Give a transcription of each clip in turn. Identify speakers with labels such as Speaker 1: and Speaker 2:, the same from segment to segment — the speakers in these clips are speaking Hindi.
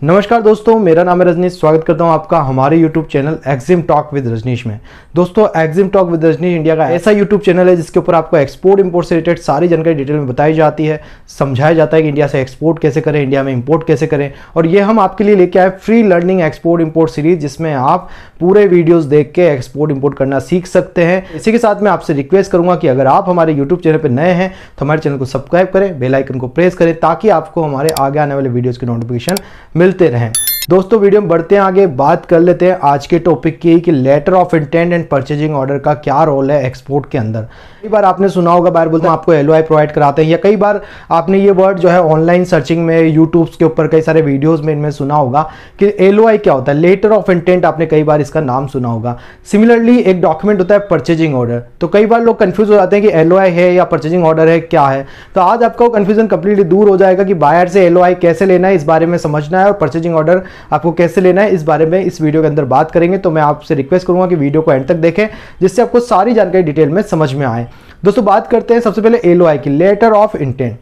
Speaker 1: नमस्कार दोस्तों, मेरा नाम है रजनीश। स्वागत करता हूं आपका हमारे YouTube channel Exim talk with Rajnish में। दोस्तों, Exim talk with Rajnish India का ऐसा यूट्यूब चैनल है जिसके ऊपर आपको एक्सपोर्ट इंपोर्ट से रिलेटेड सारी जानकारी डिटेल में बताई जाती है, समझाया जाता है कि इंडिया से एक्सपोर्ट कैसे करें, इंडिया में इंपोर्ट कैसे करें। और ये हम आपके लिए लेके आए free learning export import series, जिसमें आप पूरे वीडियोज देख के एक्सपोर्ट इंपोर्ट करना सीख सकते हैं। इसी के साथ मैं आपसे रिक्वेस्ट करूंगा कि अगर आप हमारे यूट्यूब चैनल पर नए हैं तो हमारे चैनल को सब्सक्राइब करें, बेल आइकन को प्रेस करें, ताकि आपको हमारे आगे आने वाले वीडियोज़ के नोटिफिकेशन मिलते रहें। दोस्तों, वीडियो में बढ़ते हैं आगे, बात कर लेते हैं आज के टॉपिक की कि letter of intent and purchasing order का क्या रोल है एक्सपोर्ट के अंदर। कई बार आपने सुना होगा, बाहर बोलते हैं आपको एलओआई प्रोवाइड कराते हैं, या कई बार आपने ये वर्ड जो है ऑनलाइन सर्चिंग में यूट्यूब के ऊपर कई सारे वीडियोस में इनमें सुना होगा कि एलओआई क्या होता है। लेटर ऑफ इंटेंट आपने कई बार इसका नाम सुना होगा। सिमिलरली एक डॉक्यूमेंट होता है परचेजिंग ऑर्डर। तो कई बार लोग कंफ्यूज हो जाते हैं कि एलओआई है या परचेजिंग ऑर्डर है, क्या है। तो आज आपका वो कंफ्यूजन कंप्लीटली दूर हो जाएगा कि बायर से एलओआई कैसे लेना है, इस बारे में समझना है, और परचेजिंग ऑर्डर आपको कैसे लेना है, इस बारे में इस वीडियो के अंदर बात करेंगे। तो मैं आपसे रिक्वेस्ट करूंगा कि वीडियो को एंड तक देखें, जिससे आपको सारी जानकारी डिटेल में समझ में आए। दोस्तों, बात करते हैं सबसे पहले एलओआई की, लेटर ऑफ इंटेंट।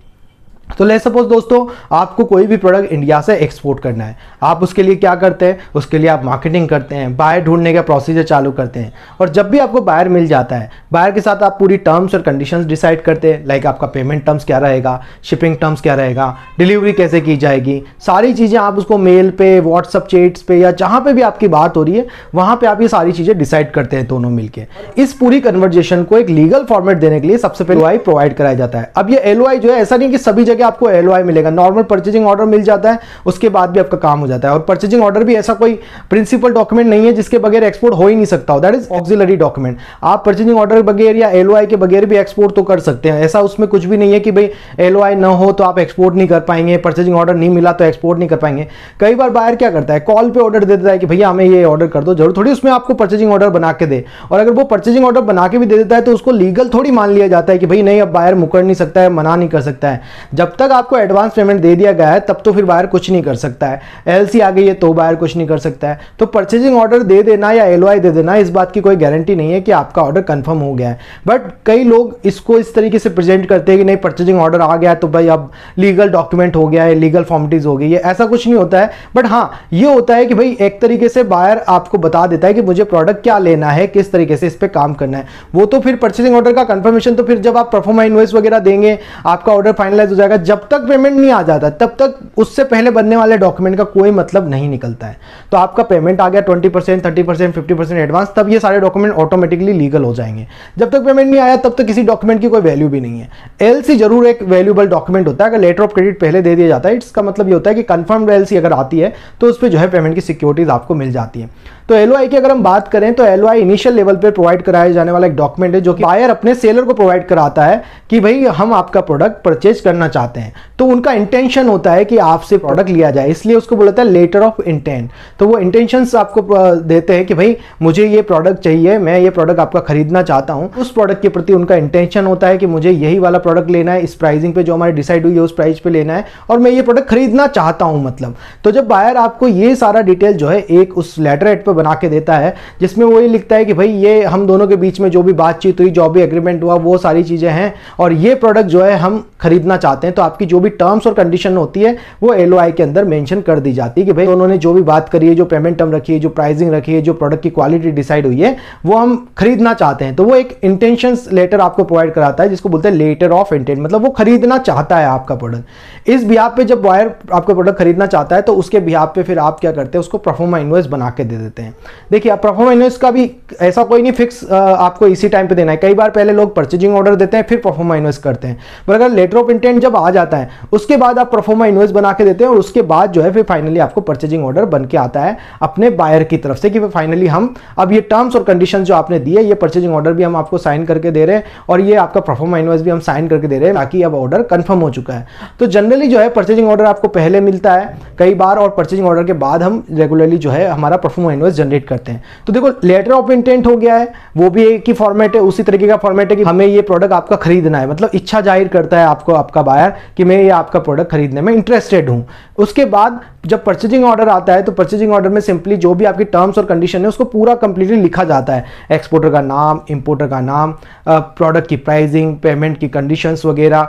Speaker 1: तो लेट्स सपोज दोस्तों, आपको कोई भी प्रोडक्ट इंडिया से एक्सपोर्ट करना है। आप उसके लिए क्या करते हैं? उसके लिए आप मार्केटिंग करते हैं, बायर ढूंढने का प्रोसीजर चालू करते हैं। और जब भी आपको बायर मिल जाता है, बायर के साथ आप पूरी टर्म्स और कंडीशंस डिसाइड करते हैं। लाइक आपका पेमेंट टर्म्स क्या रहेगा, शिपिंग टर्म्स क्या रहेगा, डिलीवरी कैसे की जाएगी, सारी चीज़ें आप उसको मेल पे, व्हाट्सअप चैट्स पे, या जहाँ पे भी आपकी बात हो रही है वहाँ पे आप ये सारी चीज़ें डिसाइड करते हैं दोनों मिलकर। इस पूरी कन्वर्जेशन को एक लीगल फॉर्मेट देने के लिए सबसे पहले एलओआई प्रोवाइड कराया जाता है। अब ये एलओआई जो है, ऐसा नहीं कि सभी जगह आपको एलओआई मिलेगा। नॉर्मल परचेजिंग ऑर्डर मिल जाता है, उसके बाद भी आपका काम हो जाता है। और परचेजिंग ऑर्डर भी ऐसा कोई प्रिंसिपल डॉक्यूमेंट नहीं है जिसके बगैर एक्सपोर्ट हो ही नहीं सकता। That is auxiliary document. आप परचेजिंग ऑर्डर बगैर या एलओआई के बगैर भी एक्सपोर्ट तो कर सकते हैं। ऐसा उसमें कुछ भी नहीं है कि भाई एलओआई ना हो तो आप एक्सपोर्ट नहीं कर पाएंगे, परचेजिंग ऑर्डर नहीं मिला तो एक्सपोर्ट नहीं कर पाएंगे। कई बार बायर क्या करता है, कॉल पे ऑर्डर दे देता है कि भैया हमें ये ऑर्डर कर दो। जरूर थोड़ी उसमें आपको परचेजिंग ऑर्डर बना के दे। और अगर वो परचेजिंग ऑर्डर बना के भी दे देता है तो उसको लीगल थोड़ी मान लिया जाता है कि भाई नहीं, अब बायर मुकर नहीं सकता है, मना नहीं कर सकता है। जब तक आपको एडवांस पेमेंट दे दिया गया है तब तो फिर बायर कुछ नहीं कर सकता है। एलसी आ गई है तो बायर कुछ नहीं कर सकता है। तो परचेजिंग ऑर्डर दे देना या एलओआई दे देना, इस बात की कोई गारंटी नहीं है कि आपका ऑर्डर कंफर्म हो गया है। बट कई लोग इसको इस तरीके से प्रेजेंट करते हैं कि नहीं, परचेजिंग ऑर्डर आ गया तो भाई अब लीगल डॉक्यूमेंट हो गया है, लीगल फॉर्मेलिटीज हो गई है। ऐसा कुछ नहीं होता है। बट हाँ, ये होता है कि भाई एक तरीके से बायर आपको बता देता है कि मुझे प्रोडक्ट क्या लेना है, किस तरीके से इस पर काम करना है। वो तो फिर परचेजिंग ऑर्डर का कंफर्मेशन तो फिर जब आप परफॉर्मा इनवॉइस वगैरह देंगे, आपका ऑर्डर फाइनलाइज हो जाएगा। जब तक पेमेंट नहीं आ जाता तब तक उससे पहले बनने वाले डॉक्यूमेंट का कोई मतलब नहीं निकलता है। तो आपका पेमेंट आ गया 20%, 30%, 50% एडवांस, तब ये सारे डॉक्यूमेंट ऑटोमेटिकली लीगल हो जाएंगे। जब तक पेमेंट नहीं आया तब तक किसी डॉक्यूमेंट की कोई वैल्यू भी नहीं है। एलसी जरूर एक वैल्यूएबल डॉक्यूमेंट होता है। अगर लेटर ऑफ क्रेडिट पहले दे दिया जाता है, इसका मतलब ये होता है कि कंफर्म्ड एलसी अगर आती है तो उस पर जो है पेमेंट की सिक्योरिटीज आपको मिल जाती है। तो एलओआई की अगर हम बात करें तो एलओआई इनिशियल लेवल पे प्रोवाइड कराया जाने वाला एक डॉक्यूमेंट है जो कि बायर अपने सेलर को प्रोवाइड कराता है कि भाई हम आपका प्रोडक्ट परचेज करना चाहते हैं। तो उनका इंटेंशन होता है कि आपसे प्रोडक्ट लिया जाए, इसलिए उसको बोला जाता है लेटर ऑफ इंटेंट। तो वो इंटेंशंस आपको देते हैं कि भाई मुझे ये प्रोडक्ट चाहिए, मैं ये प्रोडक्ट आपका खरीदना चाहता हूं। उस प्रोडक्ट के प्रति उनका इंटेंशन होता है कि मुझे यही वाला प्रोडक्ट लेना है, इस प्राइसिंग पे जो हमारे डिसाइड हुई है उस प्राइस पे लेना है, और मैं ये प्रोडक्ट खरीदना चाहता हूं। मतलब तो जब बायर आपको ये सारा डिटेल जो है एक उस लेटर हेड पे बना के देता है, जिसमें वो ये लिखता है कि भाई ये हम दोनों के बीच में जो भी बातचीत हुई, जो भी एग्रीमेंट हुआ, वो सारी चीजें हैं, और ये प्रोडक्ट जो है हम खरीदना चाहते हैं। तो आपकी जो भी टर्म्स और कंडीशन होती है वो एलओआई के अंदर मेंशन कर दी जाती है कि भाई उन्होंने जो भी बात करी है, जो पेमेंट टर्म रखी है, जो प्राइसिंग रखी है, जो प्रोडक्ट की क्वालिटी डिसाइड हुई है, वो हम खरीदना चाहते हैं। तो वो एक इंटेंशंस लेटर आपको प्रोवाइड कराता है, जिसको बोलते हैं लेटर ऑफ इंटेंट। मतलब वो खरीदना चाहता है आपका प्रोडक्ट। इस बिहाफ पे जब बायर आपका प्रोडक्ट खरीदना चाहता है तो उसके बिहाफ पे फिर आप क्या करते हैं, उसको परफॉर्मा इनवॉइस बना के दे देते हैं। देखिए, आप परफॉर्मा इनवॉइस का भी ऐसा कोई नहीं फिक्स आपको इसी टाइम पे देना है। कई बार पहले लोग परचेजिंग ऑर्डर देते हैं फिर परफॉर्मा इनवॉइस करते हैं। पर अगर लेटर ऑफ इंटेंट जब आ जाता है उसके बाद आप परफॉर्मा इनवॉइस बना के देते हैं, और उसके बाद जो है फिर फाइनली आपको परचेजिंग ऑर्डर बन के आता है अपने बायर की तरफ से कि फाइनली हम अब ये टर्म्स और कंडीशन जो आपने दिए, ये परचेजिंग ऑर्डर भी हम आपको साइन करके दे रहे हैं, और ये आपका परफॉर्मा इनवॉइस भी हम साइन करके दे रहे हैं, ताकि अब ऑर्डर कंफर्म हो चुका है। तो जनरली जो है परचेजिंग ऑर्डर आपको पहले मिलता है कई बार, और परचेजिंग ऑर्डर के बाद हम रेगुलरली जो है हमारा परफॉर्मा इनवॉइस जनरेट करते हैं। तो देखो, लेटर ऑफ इंटेंट हो गया है, वो भी एक ही फॉर्मेट है, उसी तरीके का फॉर्मेट है कि हमें ये प्रोडक्ट आपका खरीदना है। मतलब इच्छा जाहिर करता है आपको आपका बायर कि मैं ये आपका प्रोडक्ट खरीदने में इंटरेस्टेड हूं। उसके बाद जब परचेजिंग ऑर्डर आता है तो परचेजिंग ऑर्डर में सिंपली जो भी आपकी टर्म्स और कंडीशन है उसको पूरा कंप्लीटली लिखा जाता है। एक्सपोर्टर का नाम, इंपोर्टर का नाम, प्रोडक्ट की प्राइसिंग, पेमेंट की कंडीशंस वगैरह,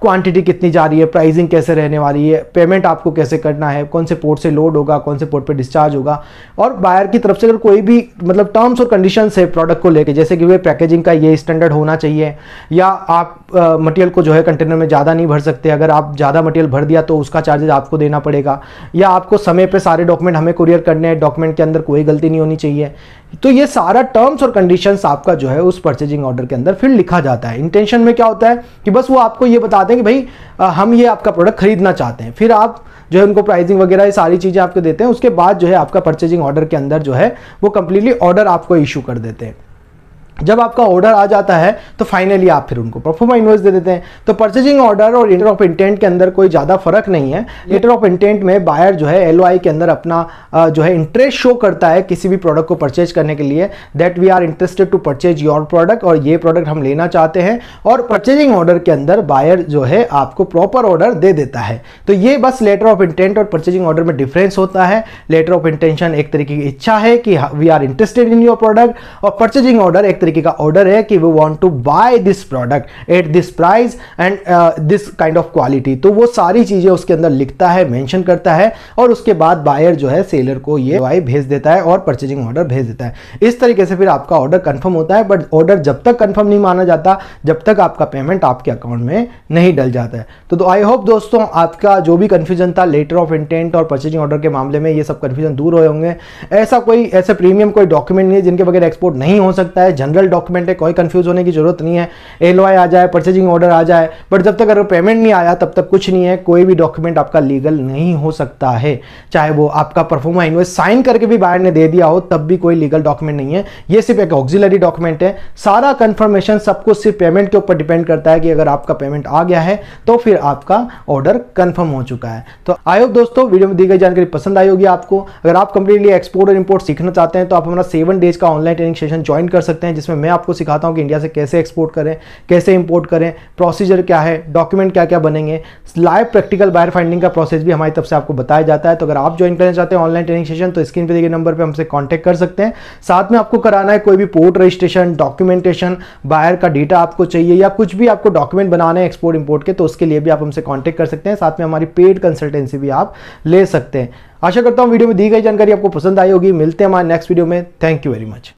Speaker 1: क्वांटिटी कितनी जा रही है, प्राइसिंग कैसे रहने वाली है, पेमेंट आपको कैसे करना है, कौन से पोर्ट से लोड होगा, कौन से पोर्ट पे डिस्चार्ज होगा, और बायर की तरफ से अगर कोई भी मतलब टर्म्स और कंडीशंस है प्रोडक्ट को लेके, जैसे कि वे पैकेजिंग का ये स्टैंडर्ड होना चाहिए, या आप मटेरियल को जो है कंटेनर में ज़्यादा नहीं भर सकते, अगर आप ज़्यादा मटेरियल भर दिया तो उसका चार्जेस आपको देना पड़ेगा, या आपको समय पे सारे डॉक्यूमेंट हमें कुरियर करने हैं, डॉक्यूमेंट के अंदर कोई गलती नहीं होनी चाहिए। तो ये सारा टर्म्स और कंडीशंस आपका जो है उस परचेजिंग ऑर्डर के अंदर फिर लिखा जाता है। इंटेंशन में क्या होता है कि बस वो आपको ये बताते हैं कि भाई हम ये आपका प्रोडक्ट खरीदना चाहते हैं, फिर आप जो है उनको प्राइसिंग वगैरह ये सारी चीज़ें आपको देते हैं। उसके बाद जो है आपका परचेजिंग ऑर्डर के अंदर जो है वो कंप्लीटली ऑर्डर आपको इशू कर देते हैं। जब आपका ऑर्डर आ जाता है तो फाइनली आप फिर उनको परफॉर्मा इनवॉइस दे देते हैं। तो परचेजिंग ऑर्डर और लेटर ऑफ इंटेंट के अंदर कोई ज़्यादा फर्क नहीं है। लेटर ऑफ इंटेंट में बायर जो है एलओआई के अंदर अपना जो है इंटरेस्ट शो करता है किसी भी प्रोडक्ट को परचेज करने के लिए, that we are interested to purchase your product, और ये प्रोडक्ट हम लेना चाहते हैं। और परचेजिंग ऑर्डर के अंदर बायर जो है आपको प्रॉपर ऑर्डर दे देता है। तो ये बस लेटर ऑफ इंटेंट और परचेजिंग ऑर्डर में डिफरेंस होता है। लेटर ऑफ इंटेंशन एक तरीके की इच्छा है कि we are interested in your product, और परचेजिंग ऑर्डर एक तरीके का ऑर्डर है कि we want to buy this product at this price and this kind of quality. तो वो सारी चीजें उसके अंदर लिखता है, मेंशन करता है, और उसके बाद बायर जो है सेलर को ये एलओआई भेज देता है और परचेजिंग ऑर्डर भेज देता है। इस तरीके से फिर आपका ऑर्डर कंफर्म होता है। बट ऑर्डर जब तक कंफर्म नहीं माना जाता जब तक आपका पेमेंट आपके अकाउंट में नहीं डल जाता है। तो आई होप दोस्तों आपका जो भी कंफ्यूजन था लेटर ऑफ इंटेंट और परचेजिंग ऑर्डर के मामले में, ये सब कंफ्यूजन दूर हुए होंगे। ऐसा प्रीमियम कोई डॉक्यूमेंट नहीं है जिनके बगैर एक्सपोर्ट नहीं हो सकता है। जनरल डॉक्यूमेंट है, कोई कंफ्यूज होने की जरूरत नहीं है। एलओआई आ जाए, परचेजिंग ऑर्डर आ जाए, बट जब तक अगर पेमेंट नहीं आया तब तक कुछ नहीं है। कोई भी डॉक्यूमेंट आपका लीगल नहीं हो सकता है, चाहे वो आपका परफॉर्मा इनवॉइस साइन करके भी बायर ने दे दिया हो तब भी कोई लीगल डॉक्यूमेंट नहीं है। ये सिर्फ एक ऑक्सिलरी डॉक्यूमेंट है। सारा कंफर्मेशन सबको सिर्फ पेमेंट के ऊपर डिपेंड करता है कि अगर आपका पेमेंट आ गया है तो फिर आपका ऑर्डर कंफर्म हो चुका है। तो आई होप दोस्तों वीडियो में दी गई जानकारी पसंद आई होगी आपको। अगर आप कंप्लीटली एक्सपोर्ट और इंपोर्ट सीखना चाहते हैं तो आप हमारा 7 डेज का ऑनलाइन ट्रेनिंग सेशन ज्वाइन कर सकते हैं, जिसमें मैं आपको सिखाता हूं कि इंडिया से कैसे एक्सपोर्ट करें, कैसे इंपोर्ट करें, प्रोसीजर क्या है, डॉक्यूमेंट क्या क्या बनेंगे, लाइव प्रैक्टिकल बायर फाइंडिंग का प्रोसेस भी हमारी तरफ से आपको बताया जाता है। तो अगर आप ज्वाइन करना चाहते हैं ऑनलाइन ट्रेनिंग सेशन तो स्क्रीन पे दिए गए नंबर पे हमसे कांटेक्ट कर सकते हैं। साथ में आपको कराना है कोई भी पोर्ट रजिस्ट्रेशन, डॉक्यूमेंटेशन, बायर का डेटा आपको चाहिए, या कुछ भी आपको डॉक्यूमेंट बनाना है एक्सपोर्ट इंपोर्ट के, तो उसके लिए भी आप हमसे कांटेक्ट कर सकते हैं। साथ में हमारी पेड कंसल्टेंसी भी आप ले सकते हैं। आशा करता हूं वीडियो में दी गई जानकारी आपको पसंद आई होगी। मिलते हैं हमारे नेक्स्ट वीडियो में। Thank you very much.